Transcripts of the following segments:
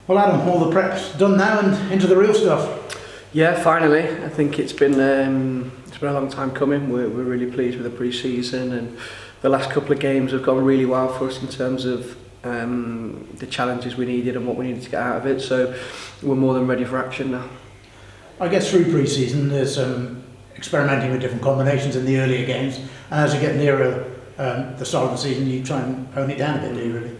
Well, Adam, all the prep's done now and into the real stuff. Yeah, finally. I think it's been a long time coming. We're really pleased with the pre-season, and the last couple of games have gone really well for us in terms of the challenges we needed and what we needed to get out of it. So we're more than ready for action now. I guess through pre-season there's experimenting with different combinations in the earlier games, and as you get nearer the start of the season you try and hone it down a bit, do you really?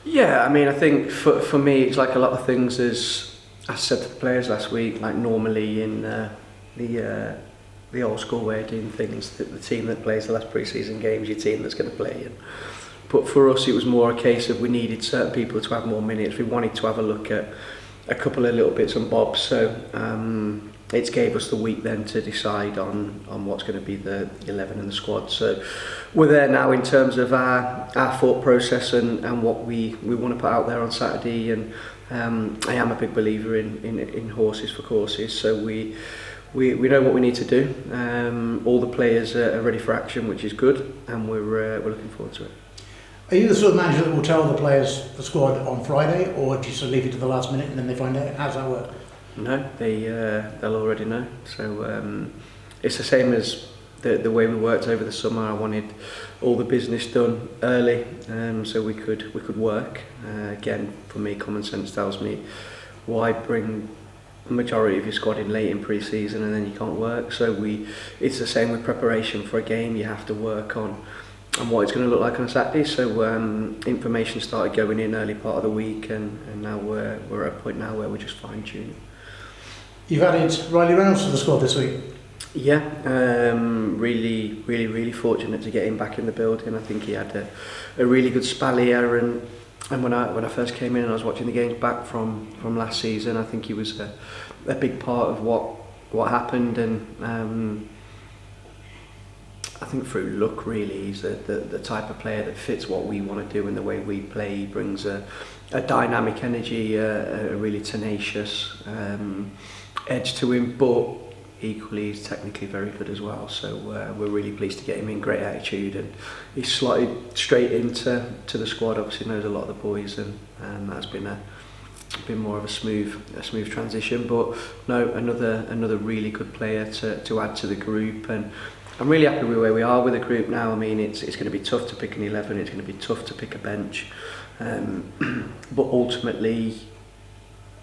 Yeah, I mean, I think for me it's like a lot of things. As I said to the players last week, like normally in the old school way of doing things, the team that plays the last pre-season games, your team that's going to play. But for us it was more a case of we needed certain people to have more minutes. We wanted to have a look at a couple of little bits and bobs, so it gave us the week then to decide on what's going to be the 11 in the squad. So we're there now in terms of our thought process and what we want to put out there on Saturday. And I am a big believer in horses for courses, so we know what we need to do. All the players are ready for action, which is good, and we're looking forward to it. Are you the sort of manager that will tell the players the squad on Friday, or do you sort of leave it to the last minute and then they find out? How's that work? No, they'll already know. So it's the same as the way we worked over the summer. I wanted all the business done early, so we could work. Again, for me, common sense tells me why bring the majority of your squad in late in pre-season and then you can't work. So it's the same with preparation for a game. You have to work on what it's going to look like on a Saturday. So information started going in early part of the week, and now we're at a point now where we're just fine-tuning. You've added Riley Reynolds to the squad this week. Yeah, really fortunate to get him back in the building. I think he had a really good spell here, and when I first came in and I was watching the games back from last season, I think he was a big part of what happened. And I think through luck, really, he's the type of player that fits what we want to do and the way we play. He brings a dynamic energy, a really tenacious edge to him, but equally he's technically very good as well. So we're really pleased to get him in. Great attitude, and he's slotted straight into the squad. Obviously knows a lot of the boys, and that's been more of a smooth transition. But no, another really good player to add to the group, and I'm really happy with where we are with the group now. I mean, it's going to be tough to pick an 11. It's going to be tough to pick a bench, but ultimately,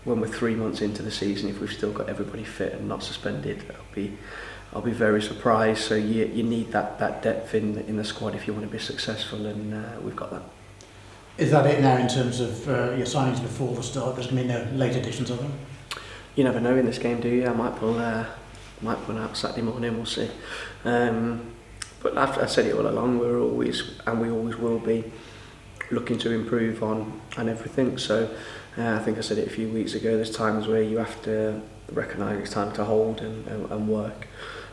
when we're 3 months into the season, if we've still got everybody fit and not suspended, I'll be very surprised. So you need that depth in the squad if you want to be successful, and we've got that. Is that it now in terms of your signings before the start? There's going to be no late editions of them? You never know in this game, do you? I might pull out Saturday morning, we'll see. But I said it all along, we always will be looking to improve on everything. So I think I said it a few weeks ago, there's times where you have to recognise it's time to hold and work,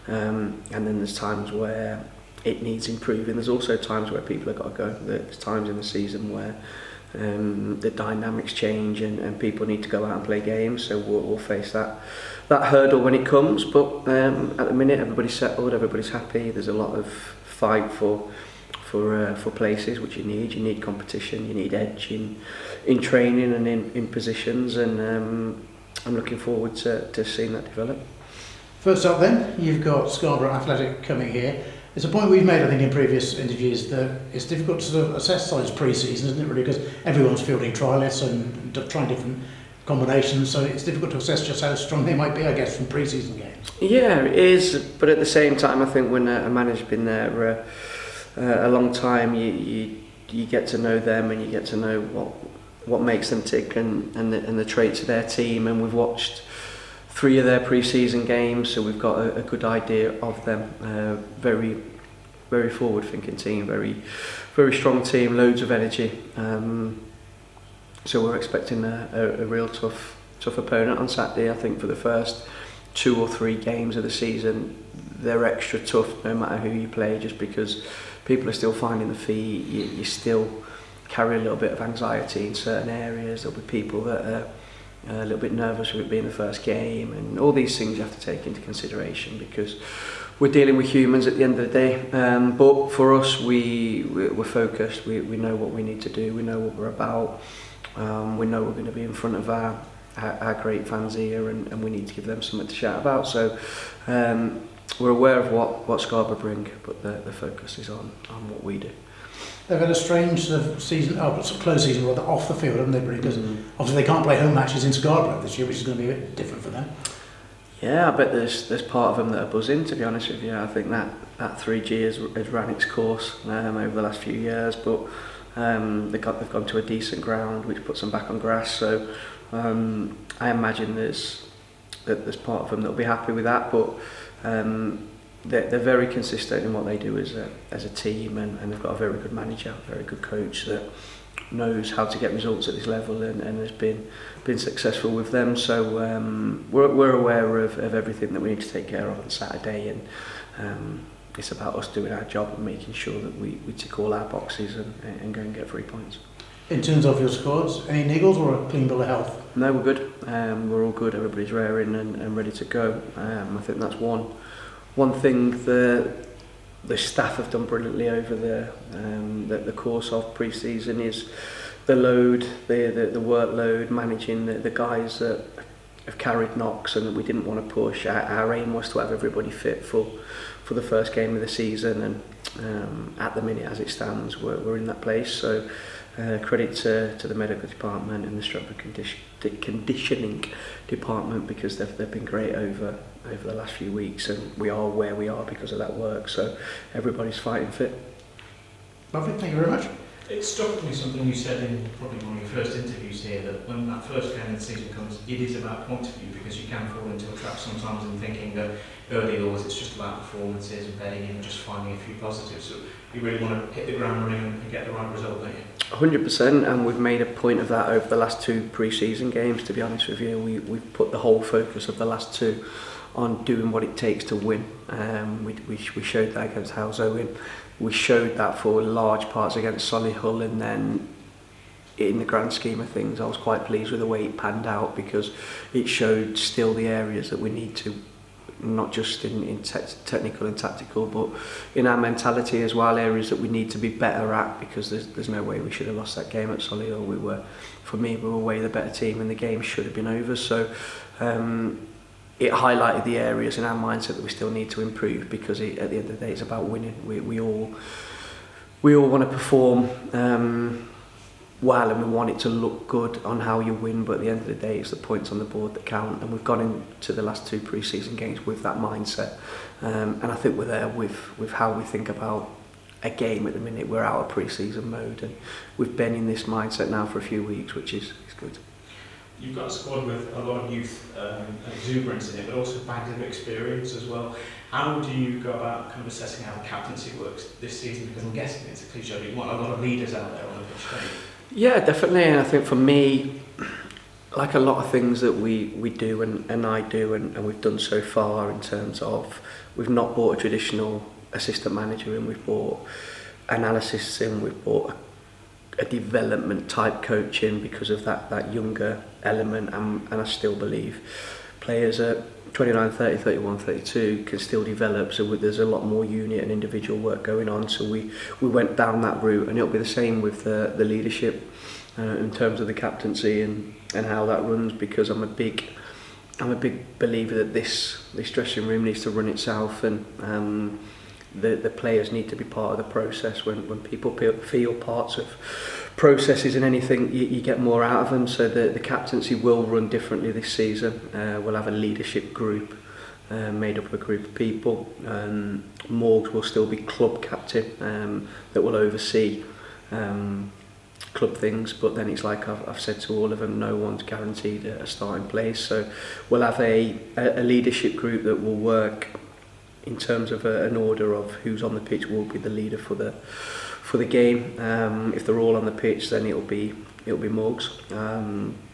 and then there's times where it needs improving. There's also times where people have got to go. There's times in the season where the dynamics change and people need to go out and play games, so we'll face that hurdle when it comes. But at the minute everybody's settled, everybody's happy. There's a lot of fight for places, which you need competition, you need edge in training and in positions, and I'm looking forward to seeing that develop. First up then, you've got Scarborough Athletic coming here. It's a point we've made, I think, in previous interviews, that it's difficult to sort of assess size pre-season, isn't it, really, because everyone's fielding trialists and trying different combinations, so it's difficult to assess just how strong they might be, I guess, from pre-season games. Yeah, it is, but at the same time, I think when a manager's been there a long time, you get to know them and you get to know what makes them tick and the traits of their team, and we've watched 3 of their pre-season games, so we've got a good idea of them. Very forward-thinking team, very strong team, loads of energy. So we're expecting a real tough opponent on Saturday. I think for the first 2 or 3 games of the season, they're extra tough no matter who you play, just because people are still finding the feet. You still carry a little bit of anxiety in certain areas. There'll be people that are a little bit nervous with it being the first game, and all these things you have to take into consideration because we're dealing with humans at the end of the day. But for us, we're focused. We know what we need to do. We know what we're about. We know we're going to be in front of our great fans here, and we need to give them something to shout about. So we're aware of what Scarborough bring, but the focus is on what we do. They've had a strange sort of season, close season rather, off the field, haven't they, because obviously they can't play home matches in Scarborough this year, which is going to be a bit different for them. Yeah, I bet there's part of them that are buzzing, to be honest with you. I think that 3G has ran its course over the last few years, but they've gone to a decent ground, which puts them back on grass. So I imagine there's part of them that'll be happy with that, but they're very consistent in what they do as a team, and they've got a very good manager, a very good coach that knows how to get results at this level and has been successful with them. So we're aware of everything that we need to take care of on Saturday, and it's about us doing our job and making sure that we tick all our boxes and go and get 3 points. In terms of your squads, any niggles or a clean bill of health? No, we're good. We're all good. Everybody's raring and ready to go. I think that's one thing the staff have done brilliantly over the course of pre-season is the load, the workload, managing the guys that have carried knocks and that we didn't want to push. Our aim was to have everybody fit for the first game of the season, and at the minute as it stands we're in that place. So credit to the medical department and the strength and conditioning department, because they've been great over the last few weeks, and we are where we are because of that work. So everybody's fighting fit. Lovely, thank you very much. It struck me something you said in probably one of your first interviews here, that when that first game of the season comes, it is about point of view, because you can fall into a trap sometimes in thinking that early doors it's just about performances and bedding in and just finding a few positives. So you really want to hit the ground running and get the right result, don't you? 100%, and we've made a point of that over the last 2 pre-season games, to be honest with you. We've put the whole focus of the last 2 on doing what it takes to win. We showed that against House Owen. We showed that for large parts against Solihull, and then in the grand scheme of things I was quite pleased with the way it panned out, because it showed still the areas that we need to, not just in technical and tactical, but in our mentality as well, areas that we need to be better at, because there's no way we should have lost that game at Solihull. For me, we were way the better team and the game should have been over. So it highlighted the areas in our mindset that we still need to improve, because at the end of the day it's about winning. We all want to perform well, and we want it to look good on how you win, but at the end of the day it's the points on the board that count, and we've gone into the last 2 pre-season games with that mindset, and I think we're there with how we think about a game at the minute. We're out of pre-season mode, and we've been in this mindset now for a few weeks, which is good. You've got a squad with a lot of youth exuberance in it, but also bags of experience as well. How do you go about kind of assessing how the captaincy works this season? Because I'm guessing it's a cliche, but you want a lot of leaders out there on the pitch, don't you? Yeah, definitely. And I think for me, like a lot of things that we do and I do and we've done so far, in terms of, we've not bought a traditional assistant manager in, we've bought analysis in, we've bought a development type coaching because of that younger element, and I still believe players at 29, 30, 31, 32 can still develop, so there's a lot more unit and individual work going on. So we went down that route, and it'll be the same with the leadership in terms of the captaincy and how that runs, because I'm a big believer that this dressing room needs to run itself, and the players need to be part of the process. When people feel parts of processes and anything, you get more out of them. So the captaincy will run differently this season. We'll have a leadership group made up of a group of people. Morgs will still be club captain, that will oversee club things, but then it's like I've said to all of them, no one's guaranteed a starting place. So we'll have a leadership group that will work in terms of an order of who's on the pitch will be the leader for the game. If they're all on the pitch, then it'll be Morgs.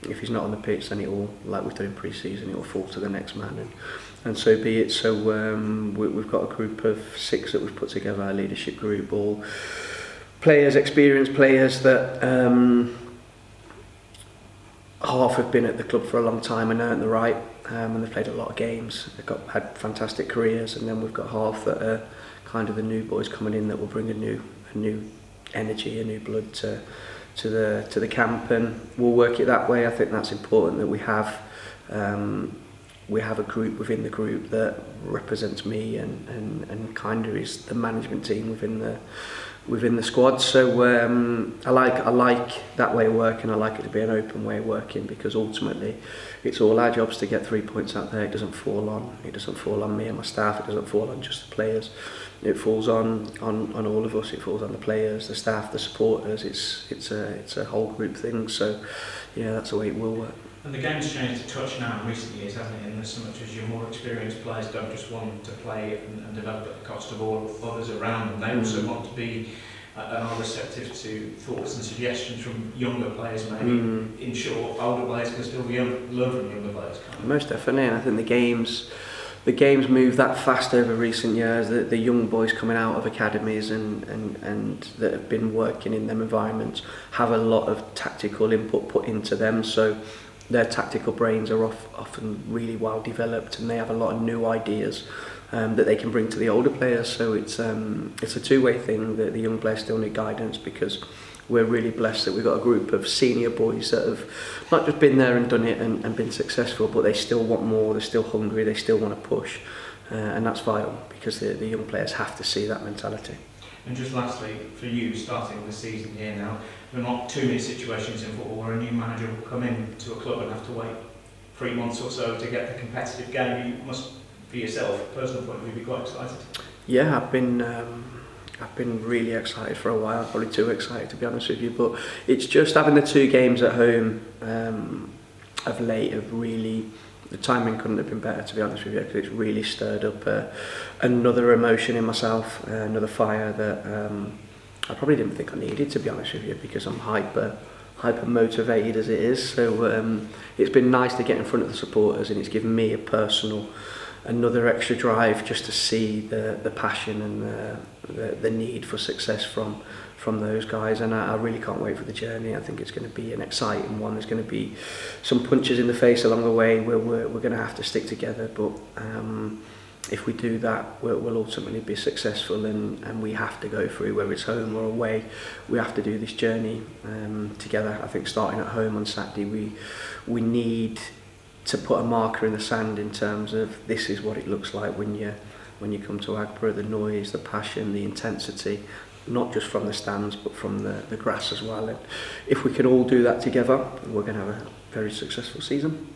If he's not on the pitch, then it'll, like we've done in pre-season, it'll fall to the next man, and so be it. So we've got a group of 6 that we've put together, our leadership group, all players, experienced players that half have been at the club for a long time and earned the right, and they've played a lot of games. They've had fantastic careers, and then we've got half that are kind of the new boys coming in that will bring a new energy, a new blood to to the camp, and we'll work it that way. I think that's important that we have a group within the group that represents me and kind of is the management team within the squad. So I like that way of working. I like it to be an open way of working, because ultimately it's all our jobs to get 3 points out there. It doesn't fall on me and my staff. It doesn't fall on just the players. It falls on all of us. It falls on the players, the staff, the supporters. It's a whole group thing. So yeah, that's the way it will work. And the game's changed a touch now in recent years, hasn't it? And so much as your more experienced players don't just want to play and develop at the cost of all others around them, they also want to be and are receptive to thoughts and suggestions from younger players, maybe. In short, older players can still learn from younger players, can't they? Most definitely, and I think the games move that fast over recent years. The young boys coming out of academies and that have been working in them environments have a lot of tactical input put into them, so their tactical brains are often really well developed, and they have a lot of new ideas that they can bring to the older players. So it's a two-way thing. That the young players still need guidance, because we're really blessed that we've got a group of senior boys that have not just been there and done it and been successful, but they still want more, they're still hungry, they still want to push, and that's vital, because the young players have to see that mentality. And just lastly, for you, starting the season here now, there are not too many situations in football where a new manager will come in to a club and have to wait 3 months or so to get the competitive game. You must, for yourself, personal point of view, be quite excited. Yeah, I've been really excited for a while, probably too excited to be honest with you, but it's just having the 2 games at home of late have really, the timing couldn't have been better, to be honest with you, because it's really stirred up another emotion in myself, another fire that I probably didn't think I needed, to be honest with you, because I'm hyper motivated as it is. So it's been nice to get in front of the supporters, and it's given me another extra drive just to see the passion and the need for success from those guys, and I really can't wait for the journey. I think it's going to be an exciting one. There's going to be some punches in the face along the way where we're going to have to stick together, but if we do that, we'll ultimately be successful, and we have to go through, whether it's home or away, we have to do this journey together. I think starting at home on Saturday, we need to put a marker in the sand in terms of this is what it looks like when you come to Scarborough, the noise, the passion, the intensity, not just from the stands but from the grass as well. And if we can all do that together, we're going to have a very successful season.